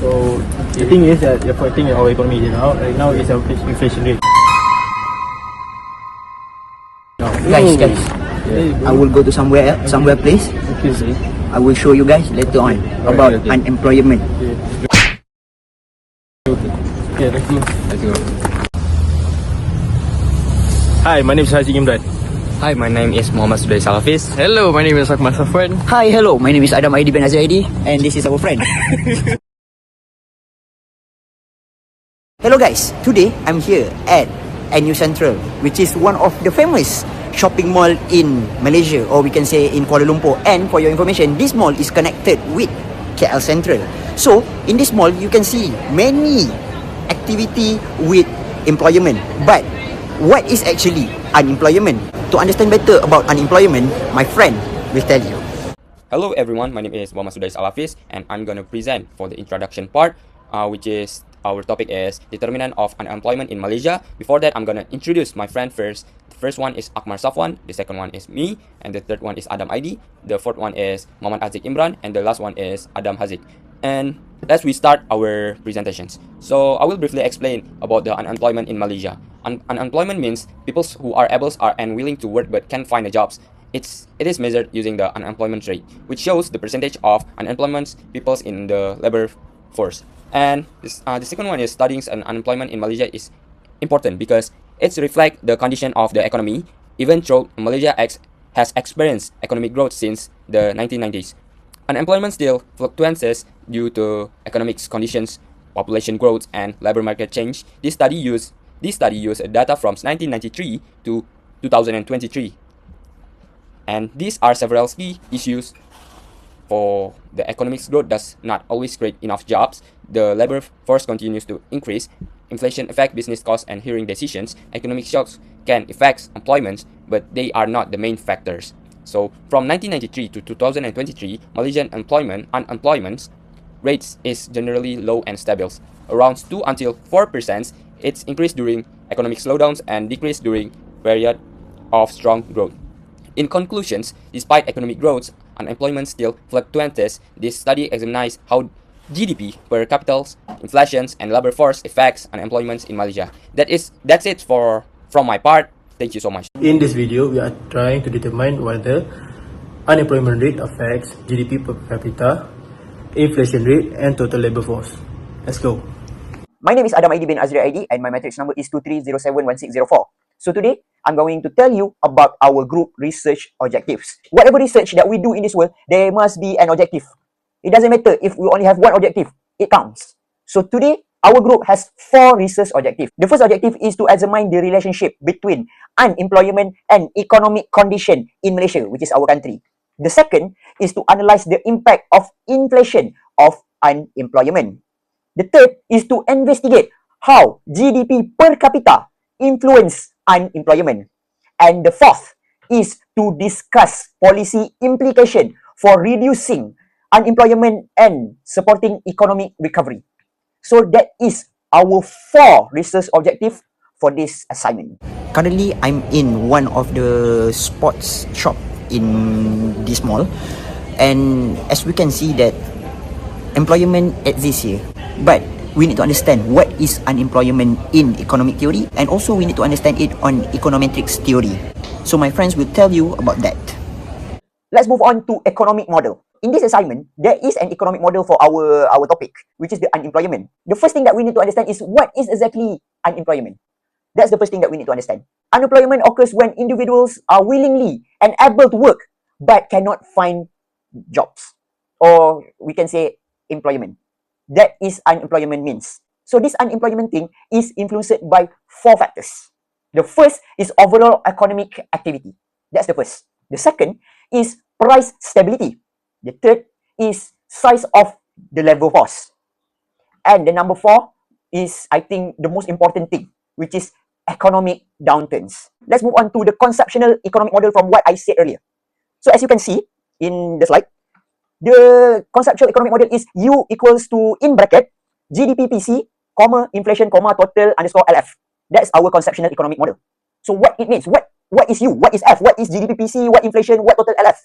So the thing is that you're affecting our economy now. Right now is our inflation rate. Guys, I will go to somewhere place. Okay. I will show you guys later on about unemployment. Okay, let's go. Hi, my name is Haji Imran. Hi, my name is Muhammad Sudai Salafis. Hello, my name is Akmal Safwan. Hi, hello, my name is Adam Aidi bin Azraidi, and this is our friend. Hello guys, today I'm here at NU Central, which is one of the famous shopping mall in Malaysia, or we can say in Kuala Lumpur. And for your information, this mall is connected with KL Central. So in this mall, you can see many activity with employment. But what is actually unemployment? To understand better about unemployment, my friend will tell you. Hello everyone, my name is Muhammad Sudai Salafis, and I'm gonna present for the introduction part, which is our topic is determinant of unemployment in Malaysia. Before that, I'm gonna introduce my friend first. The first one is Akmal Safwan, the second one is me, and the third one is Adam Aidi. The fourth one is Muhammad Aziz Imran, and the last one is Adam Haziq. And let's we start our presentations. So I will briefly explain about the unemployment in Malaysia. Unemployment means people who are able and willing to work but can't find a jobs. It is measured using the unemployment rate, which shows the percentage of unemployment people in the labor force. And the second one is studying unemployment in Malaysia is important because it reflects the condition of the economy, even though Malaysia has experienced economic growth since the 1990s. Unemployment still fluctuates due to economic conditions, population growth, and labor market change. This study used data from 1993 to 2023. And these are several key issues. For the economic growth does not always create enough jobs, the labor force continues to increase, inflation affects business costs and hiring decisions, economic shocks can affect employment, but they are not the main factors. So from 1993 to 2023, Malaysian unemployment rates is generally low and stable, around 2 until 4%. It's increased during economic slowdowns and decreased during period of strong growth. In conclusions, despite economic growth, unemployment still fluctuates. This study examines how GDP per capita, inflation, and labor force affects unemployment in Malaysia. That's it from my part. Thank you so much. In this video, we are trying to determine whether unemployment rate affects GDP per capita, inflation rate, and total labor force. Let's go. My name is Adam Aidi bin Azraidi, and my matrix number is 23071604. So today, I'm going to tell you about our group research objectives. Whatever research that we do in this world, there must be an objective. It doesn't matter if we only have one objective, it counts. So today, our group has 4 research objectives. The first objective is to examine the relationship between unemployment and economic condition in Malaysia, which is our country. The second is to analyze the impact of inflation of unemployment. The third is to investigate how GDP per capita influence unemployment. And the fourth is to discuss policy implication for reducing unemployment and supporting economic recovery. So that is our 4 research objectives for this assignment. Currently, I'm in one of the sports shop in this mall, and as we can see that employment exists here, but we need to understand what is unemployment in economic theory, and also we need to understand it on econometrics theory. So my friends will tell you about that. Let's move on to economic model. In this assignment, there is an economic model for our topic, which is the unemployment. The first thing that we need to understand is what is exactly unemployment. That's the first thing that we need to understand. Unemployment occurs when individuals are willingly and able to work, but cannot find jobs. Or we can say employment. That is unemployment means. So this unemployment thing is influenced by 4 factors. The first is overall economic activity. That's the first. The second is price stability. The third is size of the labor force. And the number 4 is, I think, the most important thing, which is economic downturns. Let's move on to the conceptual economic model from what I said earlier. So as you can see in the slide, the conceptual economic model is U equals to, in bracket, GDP PC, comma, inflation, comma, total, underscore LF. That's our conceptual economic model. So what it means, what is U, what is F, what is GDP PC, what inflation, what total LF?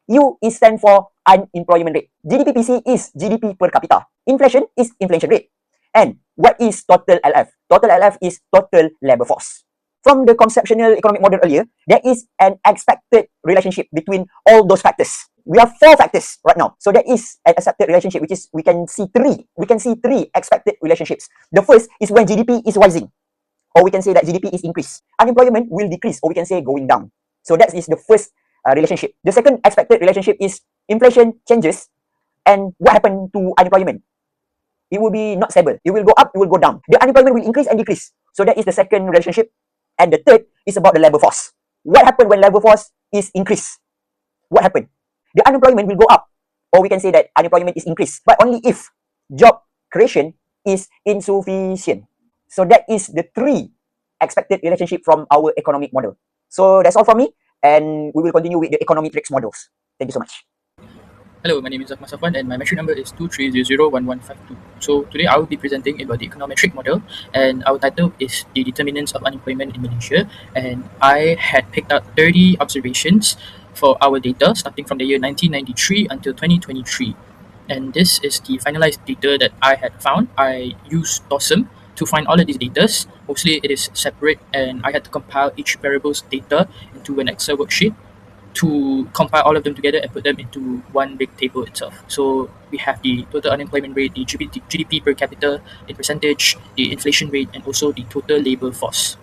U is stand for unemployment rate. GDP-PC is GDP per capita. Inflation is inflation rate. And what is total LF? Total LF is total labor force. From the conceptual economic model earlier, there is an expected relationship between all those factors. We have 4 factors right now. So there is an accepted relationship, which is we can see three expected relationships. The first is when GDP is rising, or we can say that GDP is increased. Unemployment will decrease, or we can say going down. So that is the first relationship. The second expected relationship is inflation changes, and what happened to unemployment? It will be not stable. It will go up, it will go down. The unemployment will increase and decrease. So that is the second relationship. And the third is about the labor force. What happened when labor force is increased? What happened? The unemployment will go up, or we can say that unemployment is increased, but only if job creation is insufficient. So that is the 3 expected relationship from our economic model. So that's all from me, and we will continue with the Econometrics models. Thank you so much. Hello, my name is Ahmad Safwan and my metric number is 23001152. So today I will be presenting about the econometric model, and our title is The Determinants of Unemployment in Malaysia, and I had picked out 30 observations for our data starting from the year 1993 until 2023. And this is the finalized data that I had found. I used TOSM to find all of these data. Mostly it is separate, and I had to compile each variable's data into an Excel worksheet to compile all of them together and put them into one big table itself. So we have the total unemployment rate, the GDP per capita in percentage, the inflation rate, and also the total labor force.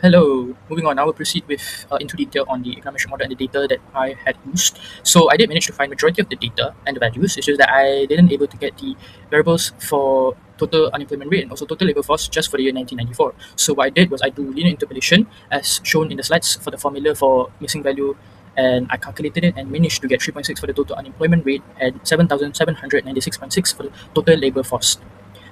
Hello, moving on, I will proceed with into detail on the econometric model and the data that I had used. So I did manage to find majority of the data and the values. It's just that I didn't able to get the variables for total unemployment rate and also total labor force just for the year 1994. So what I did was I do linear interpolation as shown in the slides for the formula for missing value, and I calculated it and managed to get 3.6 for the total unemployment rate and 7,796.6 for the total labor force.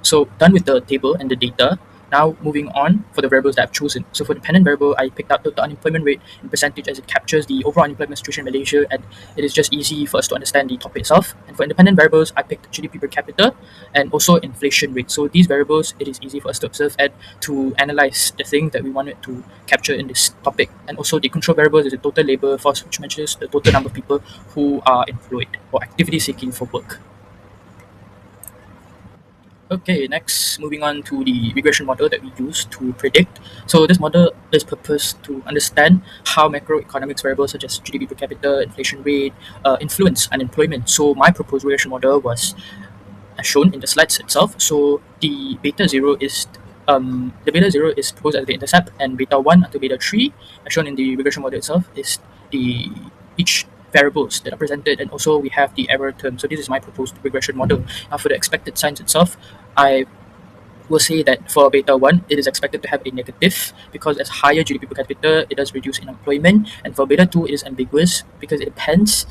So done with the table and the data. Now moving on for the variables that I've chosen. So for the dependent variable, I picked out the unemployment rate in percentage as it captures the overall unemployment situation in Malaysia, and it is just easy for us to understand the topic itself. And for independent variables, I picked GDP per capita and also inflation rate. So these variables, it is easy for us to observe and to analyze the thing that we wanted to capture in this topic. And also the control variables is the total labor force, which measures the total number of people who are employed or actively seeking for work. Okay, next, moving on to the regression model that we use to predict. So this model is purposed to understand how macroeconomics variables such as GDP per capita, inflation rate, influence unemployment. So my proposed regression model was as shown in the slides itself. So the beta 0 is proposed as the intercept, and beta 1 until beta 3, as shown in the regression model itself, is the each variables that are presented, and also we have the error term. So this is my proposed regression model. Now for the expected signs itself, I will say that for beta 1, it is expected to have a negative because as higher GDP per capita, it does reduce unemployment, and for beta 2, it is ambiguous because it depends.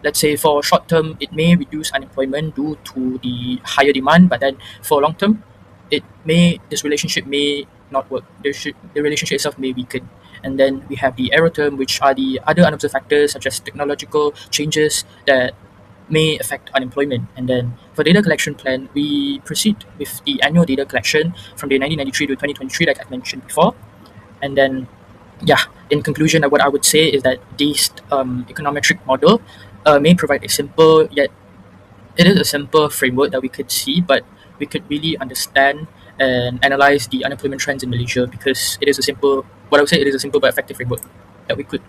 Let's say for short term, it may reduce unemployment due to the higher demand, but then for long term, this relationship may not work. The relationship itself may weaken. And then we have the error term, which are the other unobserved factors such as technological changes that may affect unemployment. And then for data collection plan, we proceed with the annual data collection from the 1993 to 2023, like I mentioned before. And then, in conclusion, what I would say is that this econometric model may provide a simple, yet it is a simple framework that we could see, but we could really understand and analyze the unemployment trends in Malaysia because it is a simple but effective framework that we could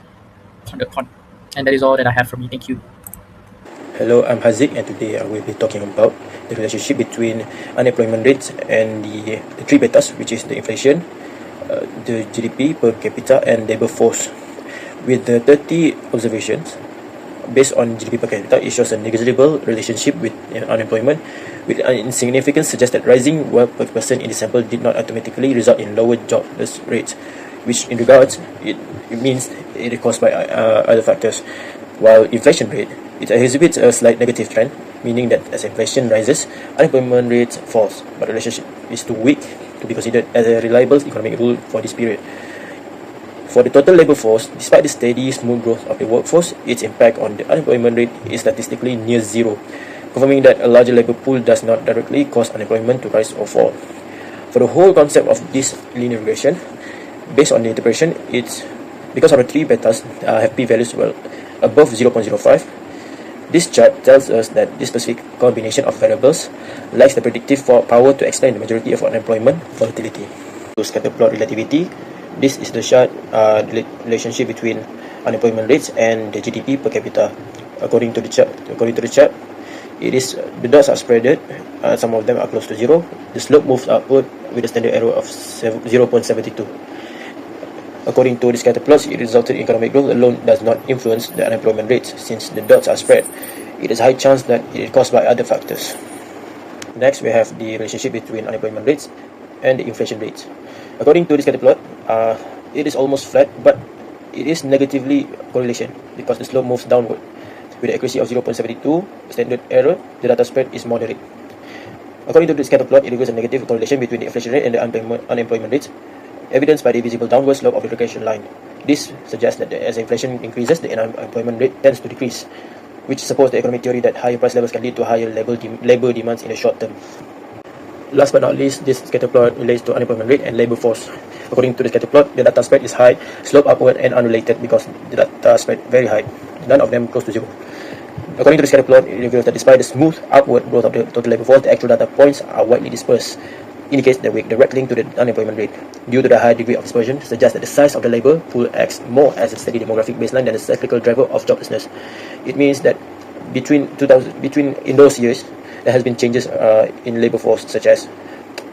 ponder upon. And that is all that I have from me. Thank you. Hello, I'm Haziq, and today I will be talking about the relationship between unemployment rates and the 3 betas, which is the inflation, the GDP per capita, and labor force. With the 30 observations, based on GDP per capita, it shows a negligible relationship with unemployment, with insignificance suggests that rising wealth per person in the sample did not automatically result in lower jobless rates, which in regards, it means it is caused by other factors. While inflation rate, it exhibits a slight negative trend, meaning that as inflation rises, unemployment rate falls, but the relationship is too weak to be considered as a reliable economic rule for this period. For the total labor force, despite the steady, smooth growth of the workforce, its impact on the unemployment rate is statistically near zero, confirming that a larger labor pool does not directly cause unemployment to rise or fall. For the whole concept of this linear regression, based on the interpretation, it's because of the 3 betas have p-values above 0.05. This chart tells us that this specific combination of variables lacks the predictive power to explain the majority of unemployment volatility. To scatter plot relativity, this is the chart, the relationship between unemployment rates and the GDP per capita. According to the chart, it is the dots are spreaded. Some of them are close to zero. The slope moves upward with a standard error of 0.72. According to the scatter plots, it resulted in economic growth alone does not influence the unemployment rates. Since the dots are spread, it is high chance that it is caused by other factors. Next, we have the relationship between unemployment rates and the inflation rates. According to the scatter plot, it is almost flat, but it is negatively correlation because the slope moves downward. With the accuracy of 0.72 standard error, the data spread is moderate. According to the scatter plot, it reveals a negative correlation between the inflation rate and the unemployment rates, evidenced by the visible downward slope of the regression line. This suggests that as inflation increases, the unemployment rate tends to decrease, which supports the economic theory that higher price levels can lead to higher labor demands in the short term. Last but not least, this scatter plot relates to unemployment rate and labor force. According to the scatter plot, the data spread is high, slope upward, and unrelated because the data spread very high, none of them close to zero. According to the scatter plot, it reveals that despite the smooth upward growth of the total labor force, the actual data points are widely dispersed, indicates the direct link to the unemployment rate. Due to the high degree of dispersion, suggests that the size of the labor pool acts more as a steady demographic baseline than a cyclical driver of joblessness. It means that in those years, there has been changes in labor force, such as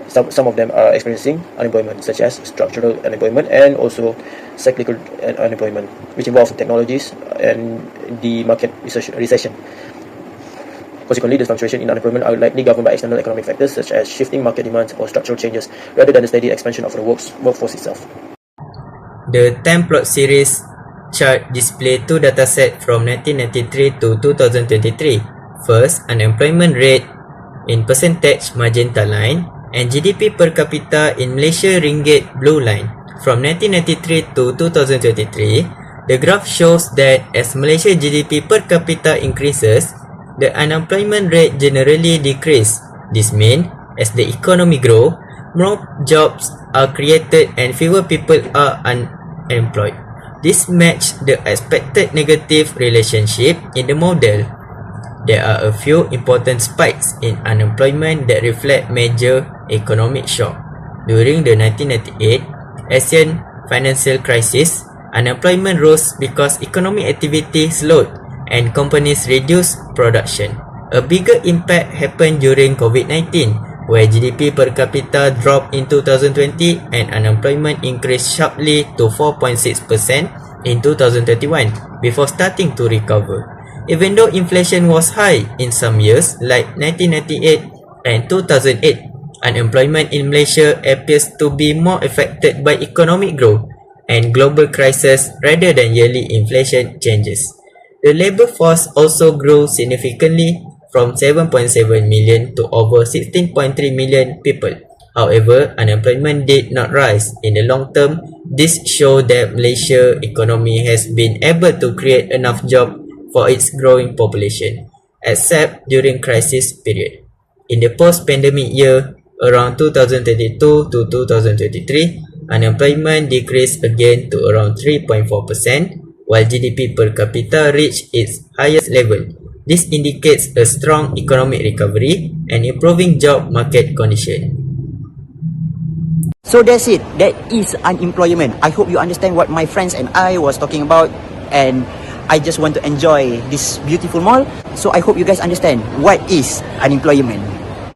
some of them are experiencing unemployment, such as structural unemployment and also cyclical unemployment, which involve technologies and the market recession. Consequently, the fluctuation in unemployment are likely governed by external economic factors such as shifting market demands or structural changes, rather than the steady expansion of the workforce itself. The time plot series chart displays two datasets from 1993 to 2023. First, unemployment rate in percentage magenta line and GDP per capita in Malaysia ringgit blue line. From 1993 to 2023, the graph shows that as Malaysia GDP per capita increases, the unemployment rate generally decreases. This means, as the economy grows, more jobs are created and fewer people are unemployed. This matches the expected negative relationship in the model. There are a few important spikes in unemployment that reflect major economic shock. During the 1998 Asian financial crisis, unemployment rose because economic activity slowed and companies reduced production. A bigger impact happened during COVID-19, where GDP per capita dropped in 2020 and unemployment increased sharply to 4.6% in 2021 before starting to recover. Even though inflation was high in some years like 1998 and 2008, unemployment in Malaysia appears to be more affected by economic growth and global crisis rather than yearly inflation changes. The labor force also grew significantly from 7.7 million to over 16.3 million people. However, unemployment did not rise. In the long term, this shows that Malaysia's economy has been able to create enough jobs for its growing population, except during crisis period. In the post-pandemic year, around 2022 to 2023, unemployment decreased again to around 3.4%, while GDP per capita reached its highest level. This indicates a strong economic recovery and improving job market condition. So that's it. That is unemployment. I hope you understand what my friends and I was talking about, and I just want to enjoy this beautiful mall. So I hope you guys understand what is unemployment.